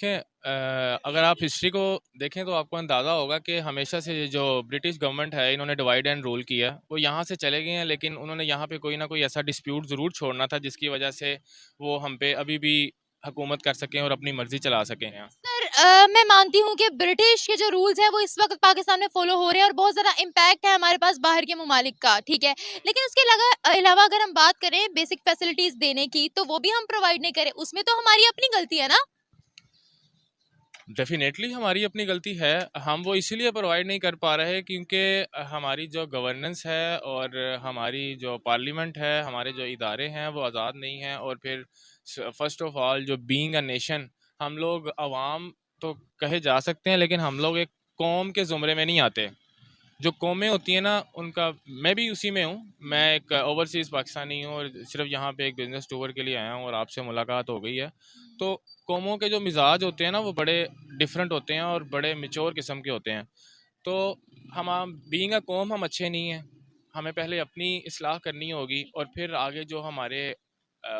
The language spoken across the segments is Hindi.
देखें अगर आप हिस्ट्री को देखें तो आपको अंदाज़ा होगा कि हमेशा से ये जो ब्रिटिश गवर्नमेंट है इन्होंने डिवाइड एंड रूल किया। वो यहाँ से चले गए हैं, लेकिन उन्होंने यहाँ पे कोई ना कोई ऐसा डिस्प्यूट ज़रूर छोड़ना था जिसकी वजह से वो हम पे अभी भी हुकूमत कर सकें और अपनी मर्जी चला सकें यहाँ। सर मैं मानती हूँ कि ब्रिटिश के जो रूल्स हैं वो इस वक्त पाकिस्तान में फॉलो हो रहे हैं और बहुत ज़्यादा इम्पैक्ट है हमारे पास बाहर के ममालिक का, ठीक है। लेकिन उसके अलावा अगर हम बात करें बेसिक फैसिलिटीज देने की, तो वो भी हम प्रोवाइड नहीं करें, उसमें तो हमारी अपनी गलती है ना। डेफिनेटली हमारी अपनी गलती है। हम वो इसीलिए प्रोवाइड नहीं कर पा रहे क्योंकि हमारी जो गवर्नेंस है और हमारी जो पार्लियामेंट है, हमारे जो इदारे हैं वो आज़ाद नहीं हैं। और फिर फर्स्ट ऑफ ऑल जो बीइंग अ नेशन, हम लोग अवाम तो कहे जा सकते हैं, लेकिन हम लोग एक कौम के ज़ुमरे में नहीं आते। जो कौमें होती हैं ना, उनका मैं भी उसी में हूँ। मैं एक ओवरसीज़ पाकिस्तानी हूँ और सिर्फ यहाँ पे एक बिज़नेस टूर के लिए आया हूँ और आपसे मुलाकात हो गई है। तो कौमों के जो मिजाज होते हैं ना वो बड़े डिफरेंट होते हैं और बड़े मेच्योर किस्म के होते हैं। तो हम बीइंग अ कौम हम अच्छे नहीं हैं। हमें पहले अपनी इस्लाह करनी होगी और फिर आगे जो हमारे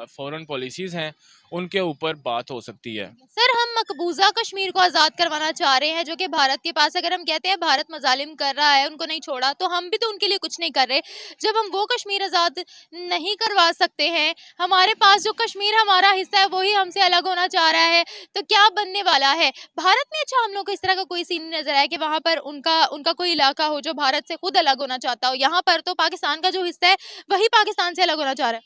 फॉरेन पॉलिसीज़ हैं उनके ऊपर बात हो सकती है। सर हम मकबूजा कश्मीर को आज़ाद करवाना चाह रहे हैं, जो कि भारत के पास, अगर हम कहते हैं भारत मजालिम कर रहा है, उनको नहीं छोड़ा, तो हम भी तो उनके लिए कुछ नहीं कर रहे। जब हम वो कश्मीर आज़ाद नहीं करवा सकते हैं, हमारे पास जो कश्मीर हमारा हिस्सा है वही हमसे अलग होना चाह रहा है, तो क्या बनने वाला है भारत में। अच्छा, हम लोग को इस तरह का कोई सीन नहीं नजर आया कि वहां पर उनका उनका कोई इलाका हो जो भारत से खुद अलग होना चाहता हो। यहाँ पर तो पाकिस्तान का जो हिस्सा है वही पाकिस्तान से अलग होना चाह रहा है।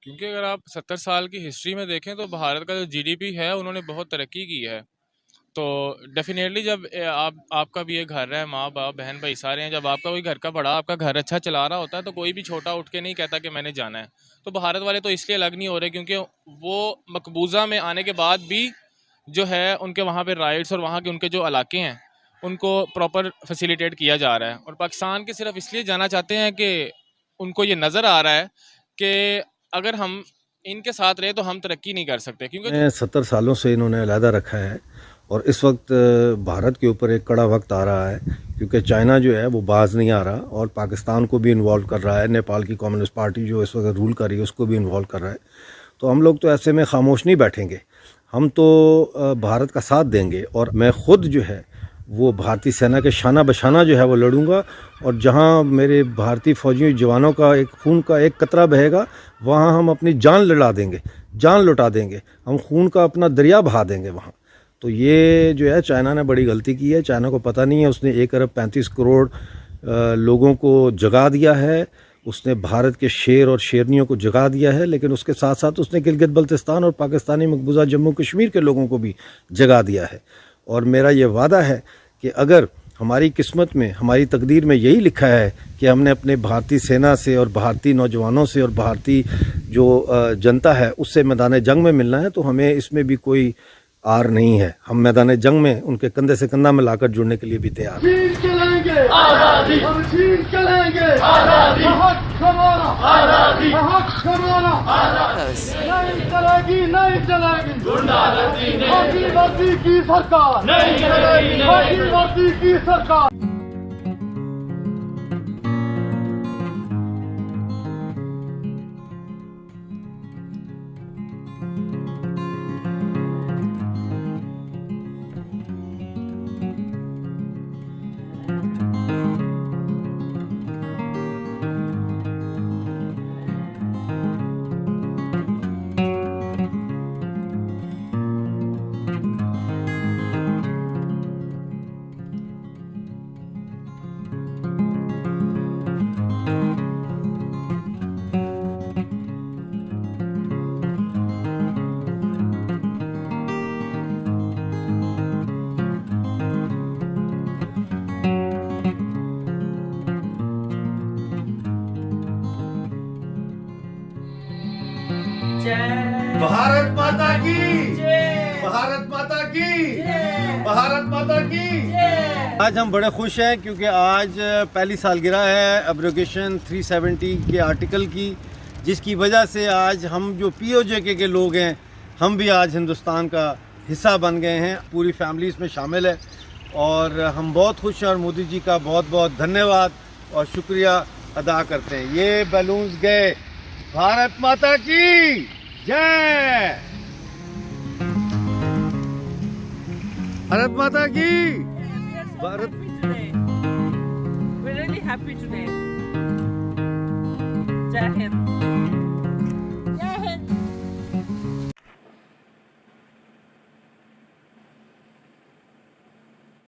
क्योंकि अगर आप 70 साल की हिस्ट्री में देखें तो भारत का जो जीडीपी है उन्होंने बहुत तरक्की की है। तो डेफिनेटली जब आपका भी एक घर है, माँ बाप बहन भाई सारे हैं, जब आपका कोई घर का बड़ा आपका घर अच्छा चला रहा होता है तो कोई भी छोटा उठ के नहीं कहता कि मैंने जाना है। तो भारत वाले तो इसलिए अलग नहीं हो रहे क्योंकि वो मकबूजा में आने के बाद भी जो है उनके वहाँ पे राइट्स और वहाँ के उनके जो इलाके हैं उनको प्रॉपर फैसिलिटेट किया जा रहा है। और पाकिस्तान के सिर्फ इसलिए जाना चाहते हैं कि उनको ये नज़र आ रहा है कि अगर हम इनके साथ रहे तो हम तरक्की नहीं कर सकते। क्योंकि 70 सालों से इन्होंने अलहदा रखा है और इस वक्त भारत के ऊपर एक कड़ा वक्त आ रहा है क्योंकि चाइना जो है वो बाज नहीं आ रहा और पाकिस्तान को भी इन्वॉल्व कर रहा है। नेपाल की कम्युनिस्ट पार्टी जो इस वक्त रूल कर रही है उसको भी इन्वॉल्व कर रहा है। तो हम लोग तो ऐसे में खामोश नहीं बैठेंगे, हम तो भारत का साथ देंगे और मैं खुद जो है वो भारतीय सेना के शाना बशाना जो है वो लड़ूंगा। और जहां मेरे भारतीय फौजी जवानों का एक खून का एक कतरा बहेगा वहां हम अपनी जान लड़ा देंगे, जान लुटा देंगे, हम खून का अपना दरिया बहा देंगे वहां। तो ये जो है चाइना ने बड़ी गलती की है। चाइना को पता नहीं है, उसने 1 अरब 35 करोड़ लोगों को जगा दिया है, उसने भारत के शेर और शेरनियों को जगा दिया है, लेकिन उसके साथ साथ उसने गिलगित बल्तिस्तान और पाकिस्तानी मकबूजा जम्मू कश्मीर के लोगों को भी जगा दिया है। और मेरा ये वादा है कि अगर हमारी किस्मत में, हमारी तकदीर में यही लिखा है कि हमने अपने भारतीय सेना से और भारतीय नौजवानों से और भारतीय जो जनता है उससे मैदान जंग में मिलना है, तो हमें इसमें भी कोई आर नहीं है। हम मैदान जंग में उनके कंधे से कंधा मिलाकर जुड़ने के लिए भी तैयार हैं। नहीं चलेगी वर्दी की सरकार, नहीं चलेगी वर्दी की सरकार। भारत माता की, भारत माता की, भारत माता की। आज हम बड़े खुश हैं क्योंकि आज पहली सालगिरह है एब्रोगेशन 370 के आर्टिकल की, जिसकी वजह से आज हम जो POJK के लोग हैं हम भी आज हिंदुस्तान का हिस्सा बन गए हैं। पूरी फैमिली इसमें शामिल है और हम बहुत खुश हैं और मोदी जी का बहुत बहुत धन्यवाद और शुक्रिया अदा करते हैं। ये बैलून्स गए। भारत माता की जय। भारत माता की Bharat We're really happy today. Jai Hind.